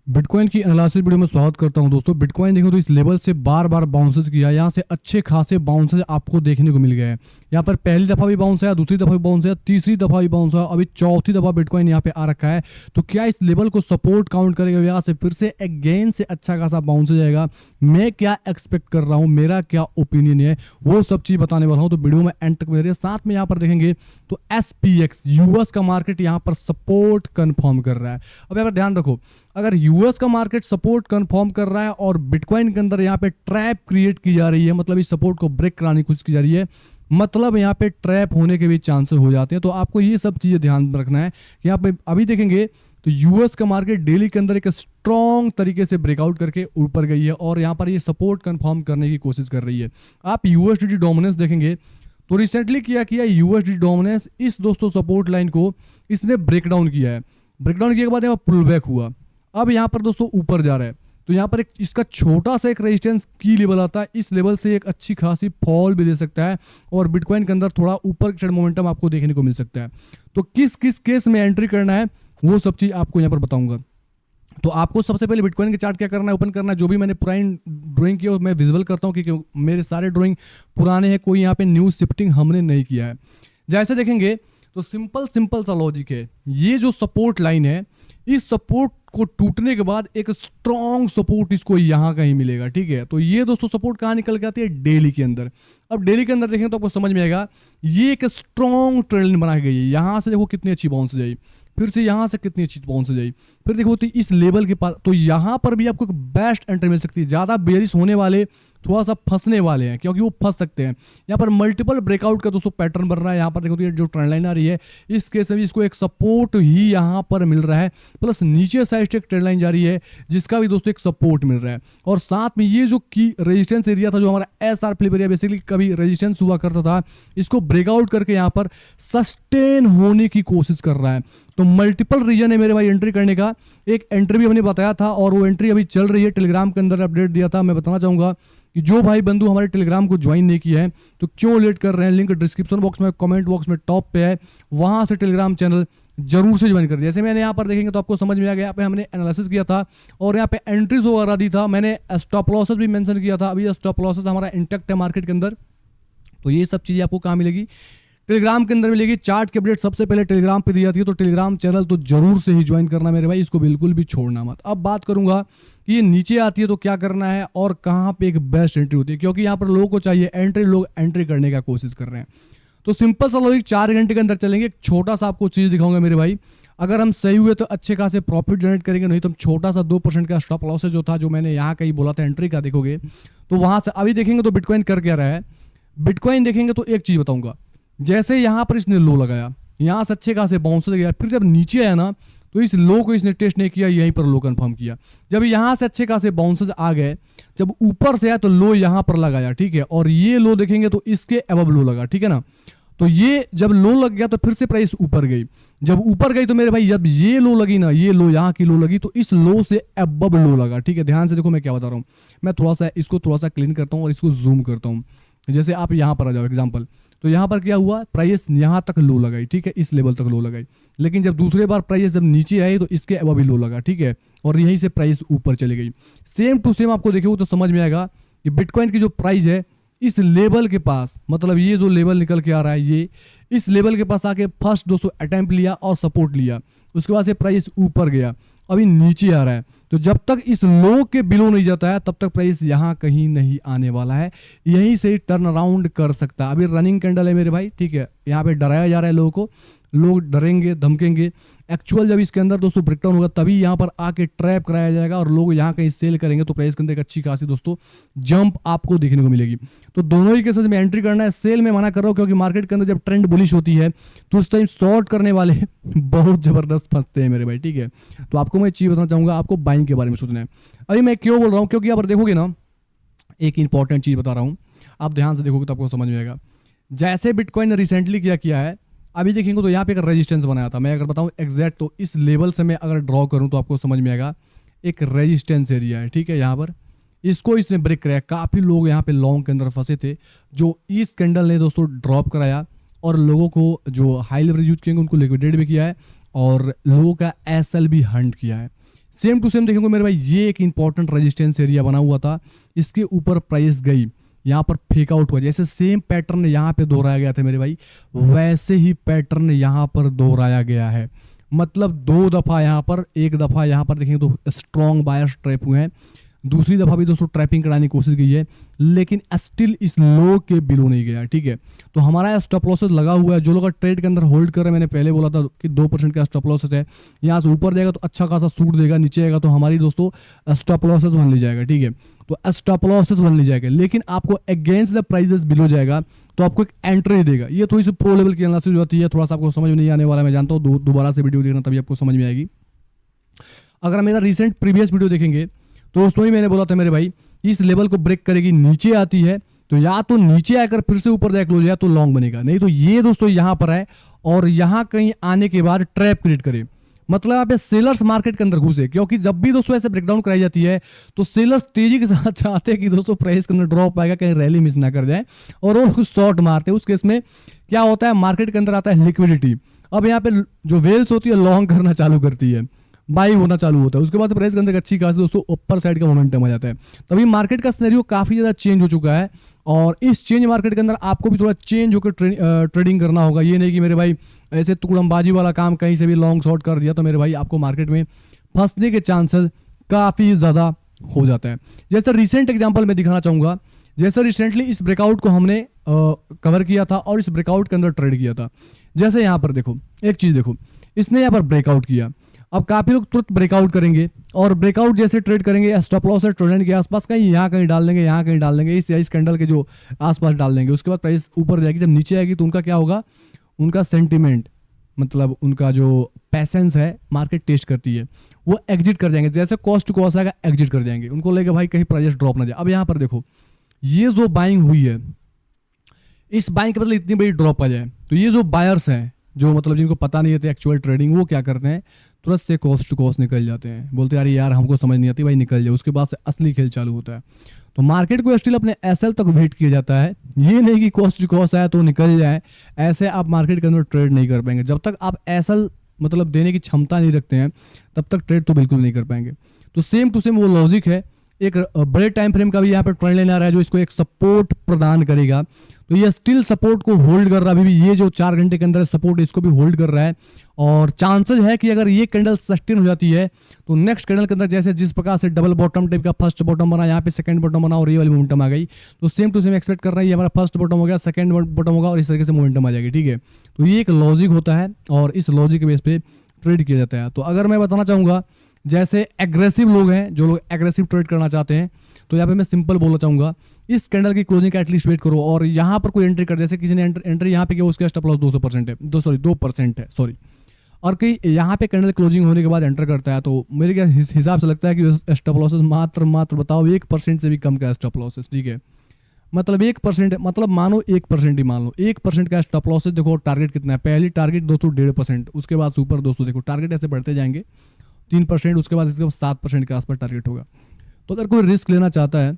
Bitcoin की analysis video में स्वागत करता हूं दोस्तों। बिटकॉइन देखो तो इस लेवल से बार बार बाउंसेस किया, यहाँ से अच्छे खासे बाउंसेस आपको देखने को मिल गए हैं। यहाँ पर पहली दफ़ा भी बाउंस आया, दूसरी दफ़ा भी बाउंस आया, तीसरी दफ़ा भी बाउंस आया, अभी चौथी दफ़ा बिटकॉइन यहाँ पे आ रखा है। तो क्या इस लेवल को सपोर्ट काउंट करेगा, यहाँ से फिर से अगेन से अच्छा खासा बाउंस जाएगा? मैं क्या एक्सपेक्ट कर रहा हूँ, मेरा क्या ओपिनियन है, वो सब चीज़ बताने वाला हूँ। तो वीडियो में एंड तक मेरे साथ में यहाँ पर देखेंगे तो SPX यूएस का मार्केट यहाँ पर सपोर्ट कन्फर्म कर रहा है। अब यहाँ पर ध्यान रखो, अगर यूएस का मार्केट सपोर्ट कंफर्म कर रहा है और बिटकॉइन के अंदर यहाँ पे ट्रैप क्रिएट की जा रही है, मतलब इस सपोर्ट को ब्रेक कराने की कोशिश की जा रही है, मतलब यहाँ पे ट्रैप होने के भी चांसेस हो जाते हैं। तो आपको ये सब चीज़ें ध्यान में रखना है। यहाँ पे अभी देखेंगे तो यूएस का मार्केट डेली के अंदर एक स्ट्रॉन्ग तरीके से ब्रेकआउट करके ऊपर गई है और यहाँ पर ये सपोर्ट कंफर्म करने की कोशिश कर रही है। आप यूएसडी डोमिनेंस देखेंगे तो रिसेंटली क्या किया यूएसडी डोमिनेंस, इस दोस्तों सपोर्ट लाइन को इसने ब्रेकडाउन किया है। ब्रेकडाउन किए के बाद यहाँ पुल बैक हुआ, अब यहाँ पर दोस्तों ऊपर जा रहा है। तो यहाँ पर एक इसका छोटा सा एक रेजिस्टेंस की लेवल आता है, इस लेवल से एक अच्छी खासी फॉल भी दे सकता है और बिटकॉइन के अंदर थोड़ा ऊपर की मोमेंटम आपको देखने को मिल सकता है। तो किस किस केस में एंट्री करना है वो सब चीज़ आपको यहाँ पर बताऊंगा। तो आपको सबसे पहले बिटकॉइन के चार्ट क्या करना है, ओपन करना है। जो भी मैंने पुरानी ड्राइंग की है मैं विजुअल करता हूँ क्योंकि मेरे सारे ड्राइंग पुराने हैं, कोई यहाँ पे न्यू शिफ्टिंग हमने नहीं किया है। जैसे देखेंगे तो सिंपल सा लॉजिक है, ये जो सपोर्ट लाइन है इस सपोर्ट को टूटने के बाद एक स्ट्रॉन्ग सपोर्ट इसको यहाँ कहीं मिलेगा, ठीक है। तो ये दोस्तों सपोर्ट कहाँ निकल के आती है, डेली के अंदर। अब डेली के अंदर देखेंगे तो आपको समझ में आएगा ये एक स्ट्रॉन्ग ट्रेंड बना गई है। यहाँ से देखो कितनी अच्छी बाउंस जाई, फिर से यहाँ से कितनी अच्छी बाउंस जाई, फिर देखो तो इस लेवल के पास, तो यहाँ पर भी आपको एक बेस्ट एंट्री मिल सकती है। ज़्यादा बेरिश होने वाले थोड़ा सा फंसने वाले हैं क्योंकि वो फंस सकते हैं। यहाँ पर मल्टीपल ब्रेकआउट का दोस्तों पैटर्न बन रहा है। यहाँ पर देखो तो ये जो ट्रेंड लाइन आ रही है इस केस में भी इसको एक सपोर्ट ही यहाँ पर मिल रहा है, प्लस नीचे साइड से एक ट्रेंड लाइन जा रही है जिसका भी दोस्तों एक सपोर्ट मिल रहा है। और साथ में ये जो की रेजिस्टेंस एरिया था, जो हमारा SR फ्लिप एरिया बेसिकली कभी रेजिस्टेंस हुआ करता था, इसको ब्रेकआउट करके यहाँ पर सस्टेन होने की कोशिश कर रहा है। तो मल्टीपल रीजन है मेरे भाई एंट्री करने का। एक एंट्री भी हमने बताया था और वो एंट्री अभी चल रही है, टेलीग्राम के अंदर अपडेट दिया था। मैं बताना चाहूँगा कि जो भाई बंधु हमारे टेलीग्राम को ज्वाइन नहीं किया है तो क्यों लेट कर रहे हैं, लिंक डिस्क्रिप्शन बॉक्स में, कमेंट बॉक्स में टॉप पे है, वहाँ से टेलीग्राम चैनल जरूर से ज्वाइन कर दिया। जैसे मैंने यहाँ पर देखेंगे तो आपको समझ में आ गया, यहाँ पे हमने एनालिसिस किया था और यहाँ पे एंट्रीज वगैरह दी था, मैंने स्टॉप लॉसेस भी मेंशन किया था। अभी स्टॉप लॉसेस हमारा इंटैक्ट है मार्केट के अंदर। तो ये सब चीज़ें आपको कहाँ मिलेगी, टेलीग्राम के अंदर मिलेगी। चार्ट की अपडेट सबसे पहले टेलीग्राम पे दी जाती है, तो टेलीग्राम चैनल तो जरूर से ही ज्वाइन करना मेरे भाई, इसको बिल्कुल भी छोड़ना मत। अब बात करूंगा कि ये नीचे आती है तो क्या करना है और कहाँ पे एक बेस्ट एंट्री होती है, क्योंकि यहाँ पर लोगों को चाहिए एंट्री, लोग एंट्री करने का कोशिश कर रहे हैं। तो सिंपल सा लॉजिक 4 घंटे के अंदर चलेंगे। एक छोटा सा आपको चीज़ दिखाऊंगा मेरे भाई, अगर हम सही हुए तो अच्छे खासे प्रॉफिट जनरेट करेंगे, नहीं तो हम छोटा सा 2% का स्टॉप लॉसेज जो था, जो मैंने यहाँ कहीं बोला था एंट्री का, देखोगे तो वहाँ से अभी देखेंगे तो बिटकॉइन कर क्या रहा है। बिटकॉइन देखेंगे तो एक चीज़ बताऊंगा, जैसे यहाँ पर इसने लो लगाया, यहाँ से अच्छे खासे बाउंस गया, फिर जब नीचे आया ना तो इस लो को इसने टेस्ट नहीं किया, यहीं पर लो कंफर्म किया। जब यहाँ से अच्छे खासे बाउंसेस आ गए, जब ऊपर से आया तो लो यहाँ पर लगाया, ठीक है, और ये लो देखेंगे तो इसके अबव लो लगा, ठीक है ना। तो ये जब लो लग गया तो फिर से प्राइस ऊपर गई, जब ऊपर गई तो मेरे भाई जब ये लो लगी ना, ये लो यहाँ की लो लगी, तो इस लो से अबव लो लगा, ठीक है। ध्यान से देखो मैं क्या बता रहा हूँ, मैं थोड़ा सा इसको थोड़ा सा क्लीन करता हूँ और इसको जूम करता हूँ। जैसे आप यहाँ पर आ जाओ एग्जाम्पल, तो यहाँ पर क्या हुआ, प्राइस यहाँ तक लो लगाई, ठीक है, इस लेवल तक लो लगाई, लेकिन जब दूसरे बार प्राइस जब नीचे आई तो इसके अबव भी लो लगा, ठीक है, और यहीं से प्राइस ऊपर चली गई। सेम टू सेम आपको देखोगे तो समझ में आएगा कि बिटकॉइन की जो प्राइस है इस लेवल के पास, मतलब ये जो लेवल निकल के आ रहा है, ये इस लेवल के पास आके फर्स्ट 200 अटेम्प्ट लिया और सपोर्ट लिया, उसके बाद से प्राइस ऊपर गया, अभी नीचे आ रहा है। तो जब तक इस लो के बिलो नहीं जाता है तब तक प्राइस यहाँ कहीं नहीं आने वाला है, यहीं से ही टर्न अराउंड कर सकता है। अभी रनिंग कैंडल है मेरे भाई, ठीक है, यहाँ पे डराया जा रहा है लोगों को, लोग डरेंगे धमकेंगे। एक्चुअल जब इसके अंदर दोस्तों ब्रेकडाउन होगा तभी यहाँ पर आके ट्रैप कराया जाएगा और लोग यहाँ कहीं सेल करेंगे, तो प्राइस के अंदर एक अच्छी खासी दोस्तों जंप आपको देखने को मिलेगी। तो दोनों ही केसेस में एंट्री करना है। सेल में मना कर रहा हूँ क्योंकि मार्केट के अंदर जब ट्रेंड बुलिश होती है तो उस टाइम शॉर्ट करने वाले बहुत जबरदस्त फंसते हैं मेरे भाई, ठीक है। तो आपको मैं चीज़ बताना चाहूँगा, आपको बाइंग के बारे में सोचना है। अभी मैं क्यों बोल रहा हूँ, क्योंकि आप देखोगे ना, एक इंपॉर्टेंट चीज़ बता रहा हूँ, आप ध्यान से देखोगे तो आपको समझ में आएगा। जैसे बिटकॉइन ने रिसेंटली क्या किया है, अभी देखेंगे तो यहाँ पे एक रेजिस्टेंस बनाया था। मैं अगर बताऊँ एग्जैक्ट तो इस लेवल से मैं अगर ड्रॉ करूँ तो आपको समझ में आएगा, एक रेजिस्टेंस एरिया है, ठीक है। यहाँ पर इसको इसने ब्रेक कराया, काफ़ी लोग यहाँ पे लॉन्ग के अंदर फंसे थे, जो इस कैंडल ने दोस्तों ड्रॉप कराया और लोगों को जो हाई लेवरेज यूज किएंगे उनको लिक्विडेट भी किया है और लोगों का SL भी हंट किया है। सेम टू सेम देखेंगे मेरे भाई, ये एक इंपॉर्टेंट रेजिस्टेंस एरिया बना हुआ था, इसके ऊपर प्राइस गई, यहाँ पर फेक आउट हुआ, जैसे सेम पैटर्न यहाँ पे दोहराया गया था मेरे भाई, वैसे ही पैटर्न यहाँ पर दोहराया गया है। मतलब 2 दफ़ा यहाँ पर, 1 दफ़ा यहाँ पर देखेंगे तो स्ट्रॉन्ग बायर्स ट्रैप हुए हैं, दूसरी दफ़ा भी दोस्तों ट्रैपिंग कराने की कोशिश की है, लेकिन स्टिल इस लो के बिलो नहीं गया। ठीक है, तो हमारा स्टॉप लॉसेस लगा हुआ है। जो लोग ट्रेड के अंदर होल्ड कर रहे हैं, मैंने पहले बोला था कि 2% का स्टॉप लॉसेस है, यहाँ से ऊपर जाएगा तो अच्छा खासा सूट देगा, नीचे आएगा तो हमारी दोस्तों स्टॉप लॉसेस बन ली जाएगा। ठीक है, तो स्टॉप लॉसेस बन ली जाएगा, लेकिन आपको अगेंस्ट द प्राइजेस बिलो जाएगा तो आपको एक एंट्री देगा। ये थोड़ी सी प्रो लेवल की एनालिसिस जो होती है, थोड़ा सा आपको समझ में नहीं आने वाला, मैं जानता हूँ, दोबारा से वीडियो देखना तभी आपको समझ में आएगी। अगर मेरा रिसेंट प्रीवियस वीडियो देखेंगे तो उसमें ही मैंने बोला था मेरे भाई, इस लेवल को ब्रेक करेगी, नीचे आती है तो या तो नीचे आकर फिर से ऊपर जाए क्लोज या तो लॉन्ग बनेगा, नहीं तो ये दोस्तों यहाँ पर है और यहाँ कहीं आने के बाद ट्रैप क्रिएट करे। मतलब यहाँ पे सेलर्स मार्केट के अंदर घुसे, क्योंकि जब भी दोस्तों ऐसे ब्रेकडाउन कराई जाती है तो सेलर्स तेजी के साथ चाहते हैं कि दोस्तों प्राइस के अंदर ड्रॉप आएगा, कहीं रैली मिस ना कर जाए, और वो शॉर्ट मारते हैं। उस केस में क्या होता है, मार्केट के अंदर आता है लिक्विडिटी। अब यहाँ पे जो वेल्स होती है लॉन्ग करना चालू करती है, बाई होना चालू होता है, उसके बाद प्राइस के अंदर अच्छी खासी दोस्तों ऊपर साइड का मोमेंटम आ जाता है। तभी मार्केट का सिनेरियो काफी ज्यादा चेंज हो चुका है, और इस चेंज मार्केट के अंदर आपको भी थोड़ा चेंज होकर ट्रेडिंग करना होगा। ये नहीं कि मेरे भाई ऐसे तुकड़मबाजी वाला काम कहीं से भी लॉन्ग शॉर्ट कर दिया तो मेरे भाई आपको मार्केट में फंसने के चांसेस काफी ज्यादा हो जाता है। जैसे रिसेंट एग्जांपल मैं दिखाना चाहूंगा, जैसे रिसेंटली इस ब्रेकआउट को हमने कवर किया था और इस ब्रेकआउट के अंदर ट्रेड किया था। जैसे यहाँ पर देखो, एक चीज देखो, इसने यहाँ पर ब्रेकआउट किया, अब काफी लोग तुरंत ब्रेकआउट करेंगे और ब्रेकआउट जैसे ट्रेड करेंगे स्टॉप लॉस है ट्रेंड के आसपास, कहीं यहाँ कहीं डाल देंगे, यहाँ कहीं डाल देंगे, इस कैंडल के जो आसपास डाल देंगे। उसके बाद प्राइस ऊपर जाएगी, जब नीचे आएगी तो उनका क्या होगा, उनका सेंटिमेंट, मतलब उनका जो पैसेंस है मार्केट टेस्ट करती है, वो एग्जिट कर जाएंगे। जैसे कॉस्ट टू कॉस्ट आएगा एग्जिट कर जाएंगे, उनको लेके भाई कहीं प्राइस ड्रॉप ना जाए। अब यहाँ पर देखो, ये जो बाइंग हुई है, इस बाइंग के मतलब इतनी बड़ी ड्रॉप आ जाए तो ये जो बायर्स हैं, जो मतलब जिनको पता नहीं है एक्चुअल ट्रेडिंग, वो क्या करते हैं, तुरंत से कॉस्ट टू कॉस्ट निकल जाते हैं, बोलते हैं अरे यार हमको समझ नहीं आती, भाई निकल जाए। उसके बाद से असली खेल चालू होता है। तो मार्केट को स्टिल अपने एसएल तक वेट किया जाता है, ये नहीं कि कॉस्ट टू कॉस्ट आया तो निकल जाए, ऐसे आप मार्केट के अंदर ट्रेड नहीं कर पाएंगे। जब तक आप एसएल मतलब देने की क्षमता नहीं रखते हैं तब तक ट्रेड तो बिल्कुल नहीं कर पाएंगे। तो सेम टू सेम वो लॉजिक है, एक बड़े टाइम फ्रेम का भी यहाँ पर ट्रेंड लेना आ रहा है जो इसको एक सपोर्ट प्रदान करेगा। तो ये स्टिल सपोर्ट को होल्ड कर रहा है, अभी भी ये जो 4 घंटे के अंदर सपोर्ट इसको भी होल्ड कर रहा है, और चांसेस है कि अगर ये कैंडल सस्टेन हो जाती है तो नेक्स्ट कैंडल के अंदर जैसे जिस प्रकार से डबल बॉटम टाइप का फर्स्ट बॉटम बना, यहाँ पे सेकंड बॉटम बना और ये वाली मोमेंटम आ गई, तो सेम टू सेम एक्सपेक्ट कर रहा है ये हमारा फर्स्ट बॉटम हो गया, सेकंड बॉटम होगा और इस तरीके से मोमेंटम आ जाएगी। ठीक है, तो ये एक लॉजिक होता है और इस लॉजिक के बेस पे ट्रेड किया जाता है। तो अगर मैं बताना चाहूँगा, जैसे एग्रेसिव लोग हैं, जो लोग एग्रेसिव ट्रेड करना चाहते हैं, तो यहाँ पे मैं सिंपल बोलना चाहूँगा, इस कैंडल की क्लोजिंग का एटलीस्ट वेट करो और यहाँ पर कोई एंट्री कर, जैसे किसी ने एंट्री यहाँ पे किया, उसका स्टॉप लॉस 2% है, 2% है सॉरी, और कहीं यहाँ पे कैंडल क्लोजिंग होने के बाद एंटर करता है, तो मेरे क्या हिसाब से लगता है कि स्टॉप लॉसेस मात्र बताओ 1% से भी कम का स्टॉप लॉसेस। ठीक है, मतलब 1%, मतलब मानो 1% ही मान लो, 1% का स्टॉप लॉसेस। देखो टारगेट कितना है, पहली टारगेट दोस्तों 1.5%, उसके बाद सुपर दोस्तों देखो टारगेट ऐसे बढ़ते जाएंगे 3%, उसके बाद इसके बाद 7% के आसपास टारगेट होगा। तो अगर कोई रिस्क लेना चाहता है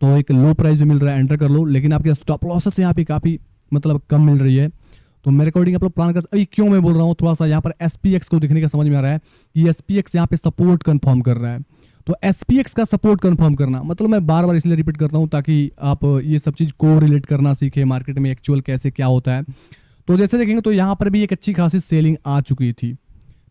तो एक लो प्राइस में मिल रहा है, एंटर कर लो, लेकिन आपके स्टॉप लॉसेस यहाँ पे काफ़ी मतलब कम मिल रही है। तो मेरे अकॉर्डिंग आप लोग प्लान कर, अभी क्यों मैं बोल रहा हूँ, थोड़ा सा यहाँ पर SPX को देखने का समझ में आ रहा है कि SPX यहाँ पे सपोर्ट कंफर्म कर रहा है। तो SPX का सपोर्ट कंफर्म करना, मतलब मैं बार बार इसलिए रिपीट करता हूँ ताकि आप ये सब चीज़ को रिलेट करना सीखें, मार्केट में एक्चुअल कैसे क्या होता है। तो जैसे देखेंगे तो यहाँ पर भी एक अच्छी खासी सेलिंग आ चुकी थी,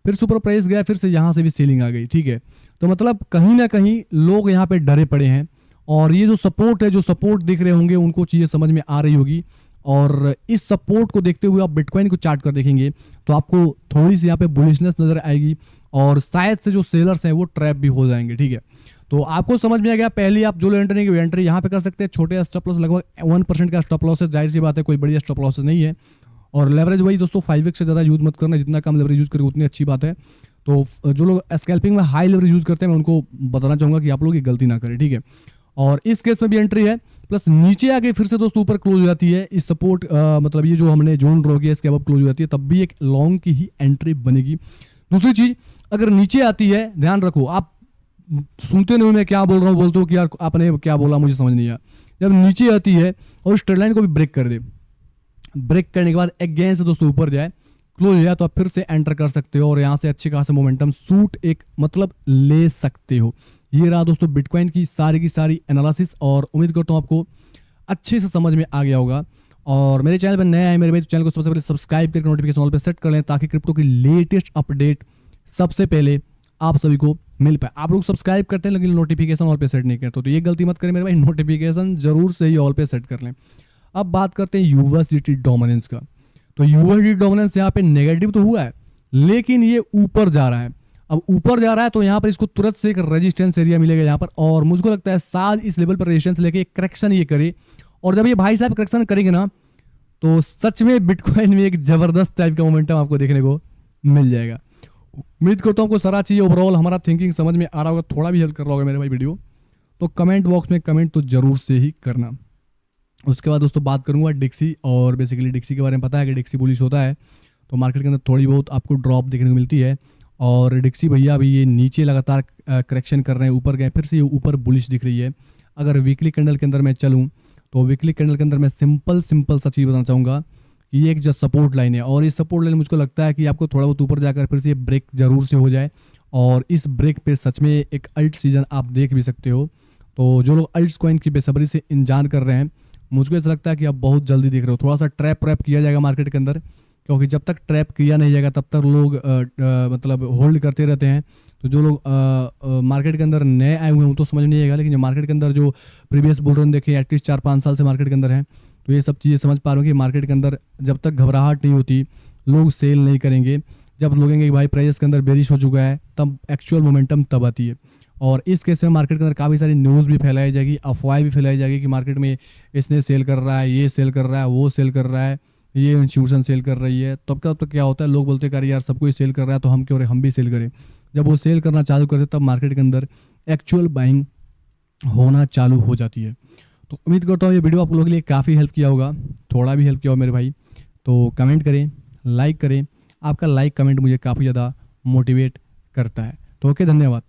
फिर सुपर प्राइस गया, फिर से यहाँ से भी सेलिंग आ गई। ठीक है, तो मतलब कहीं ना कहीं लोग यहाँ पे डरे पड़े हैं, और ये जो सपोर्ट है, जो सपोर्ट दिख रहे होंगे उनको चीज़ें समझ में आ रही होगी, और इस सपोर्ट को देखते हुए आप बिटकॉइन को चार्ट कर देखेंगे तो आपको थोड़ी सी यहाँ पे बुलिशनेस नजर आएगी, और शायद से जो सेलर्स हैं वो ट्रैप भी हो जाएंगे। ठीक है, तो आपको समझ में आ गया, पहले आप जो एंट्री नहीं एंट्री यहाँ पे कर सकते हैं, छोटे स्टॉप लॉस लगभग 1% का स्टॉप लॉस है, जाहिर सी बात है कोई बड़ी स्टॉप लॉस नहीं है। और लेवरेज वही दोस्तों 5x से ज़्यादा यूज मत करना, जितना कम लेवरेज यूज करेंगे उतनी अच्छी बात है। तो जो लोग स्कैल्पिंग में हाई लेवरेज यूज करते हैं मैं उनको बताना चाहूँगा कि आप लोग ये गलती ना करें। ठीक है, और इस केस में भी एंट्री है, प्लस नीचे आके फिर से दोस्तों ऊपर क्लोज हो जाती है, इस सपोर्ट मतलब ये जो हमने जोन ड्रॉ किया इसके अब क्लोज हो जाती है, तब भी एक लॉन्ग की ही एंट्री बनेगी। दूसरी चीज, अगर नीचे आती है, ध्यान रखो, आप सुनते नहीं मैं क्या बोल रहा हूँ, बोलते हो कि यार आपने क्या बोला मुझे समझ नहीं आया। जब नीचे आती है और इस ट्रेड लाइन को भी ब्रेक कर दे, ब्रेक करने के बाद अगेन से दोस्तों ऊपर जाए, क्लोज हुआ तो आप फिर एंटर कर सकते हो और यहाँ से अच्छे खासे मोमेंटम शूट एक मतलब ले सकते हो। ये रहा दोस्तों बिटकॉइन की सारी एनालिसिस, और उम्मीद करता हूँ आपको अच्छे से समझ में आ गया होगा। और मेरे चैनल पर नया है मेरे भाई, तो चैनल को सबसे पहले सब्सक्राइब करके नोटिफिकेशन ऑल पे सेट कर लें, ताकि क्रिप्टो की लेटेस्ट अपडेट सबसे पहले आप सभी को मिल पाए। आप लोग सब्सक्राइब करते हैं लेकिन नोटिफिकेशन ऑल पे सेट नहीं करते, तो ये गलती मत करें मेरे भाई, नोटिफिकेशन जरूर से ही ऑल पे सेट कर लें। अब बात करते हैं यूएसडीटी डोमिनेंस का। तो यूएसडीटी डोमिनेंस यहाँ पे नेगेटिव तो हुआ है, लेकिन ये ऊपर जा रहा है। अब ऊपर जा रहा है तो यहाँ पर इसको तुरंत से एक रेजिस्टेंस एरिया मिलेगा यहाँ पर, और मुझको लगता है शायद इस लेवल पर रेजिस्टेंस लेके करेक्शन ये करे। और जब ये भाई साहब करेक्शन करेंगे ना, तो सच में बिटकॉइन में एक जबरदस्त टाइप का मोमेंटम आपको देखने को मिल जाएगा। उम्मीद करता हूँ आपको सारा चीज़ ओवरऑल हमारा थिंकिंग समझ में आ रहा होगा, थोड़ा भी हेल्प कर रहा होगा मेरे भाई वीडियो। तो कमेंट बॉक्स में कमेंट तो जरूर से ही करना। उसके बाद दोस्तों बात करूंगा डिक्सी, और बेसिकली डिक्सी के बारे में पता है कि डिक्सी बुलिश होता है तो मार्केट के अंदर थोड़ी बहुत आपको ड्रॉप देखने को मिलती है। और डिक्सी भैया अभी ये नीचे लगातार करेक्शन कर रहे हैं, ऊपर गए, फिर से ये ऊपर बुलिश दिख रही है। अगर वीकली कैंडल के अंदर मैं चलूँ तो वीकली कैंडल के अंदर मैं सिंपल सा चीज़ बताना चाहूँगा कि ये एक जो सपोर्ट लाइन है, और ये सपोर्ट लाइन मुझको लगता है कि आपको थोड़ा बहुत ऊपर जाकर फिर से ये ब्रेक जरूर से हो जाए, और इस ब्रेक पे सच में एक अल्ट सीजन आप देख भी सकते हो। तो जो लोग अल्ट्स कॉइन की बेसब्री से इंतजार कर रहे हैं, मुझको ऐसा लगता है कि आप बहुत जल्दी देख रहे हो। थोड़ा सा ट्रैप किया जाएगा मार्केट के अंदर, क्योंकि जब तक ट्रैप किया नहीं जाएगा तब तक लोग मतलब होल्ड करते रहते हैं। तो जो लोग मार्केट के अंदर नए आए हुए हैं तो समझ नहीं आएगा, लेकिन जो मार्केट के अंदर जो प्रीवियस बुल रन देखे एटलीस्ट 4-5 साल से मार्केट के अंदर हैं, तो ये सब चीज़ें समझ पा रहे हो कि मार्केट के अंदर जब तक घबराहट नहीं होती, लोग सेल नहीं करेंगे। जब लोगेंगे कि भाई प्राइस के अंदर बेरिश हो चुका है, तब एक्चुअल मोमेंटम तब आती है। और इस केस में मार्केट के अंदर काफ़ी सारी न्यूज़ भी फैलाई जाएगी, अफवाहें भी फैलाई जाएगी कि मार्केट में इसने सेल कर रहा है, ये सेल कर रहा है, वो सेल कर रहा है, ये इंस्टीट्यूशन सेल कर रही है। तब क्या होता है, लोग बोलते हैं यार सब कोई सेल कर रहा है तो हम क्यों हम भी सेल करें। जब वो सेल करना चालू करते तब मार्केट के अंदर एक्चुअल बाइंग होना चालू हो जाती है। तो उम्मीद करता हूँ ये वीडियो आप लोगों के लिए काफ़ी हेल्प किया होगा, थोड़ा भी हेल्प किया हो मेरे भाई। तो कमेंट करें, लाइक करें, आपका लाइक कमेंट मुझे काफ़ी ज़्यादा मोटिवेट करता है। तो ओके, धन्यवाद।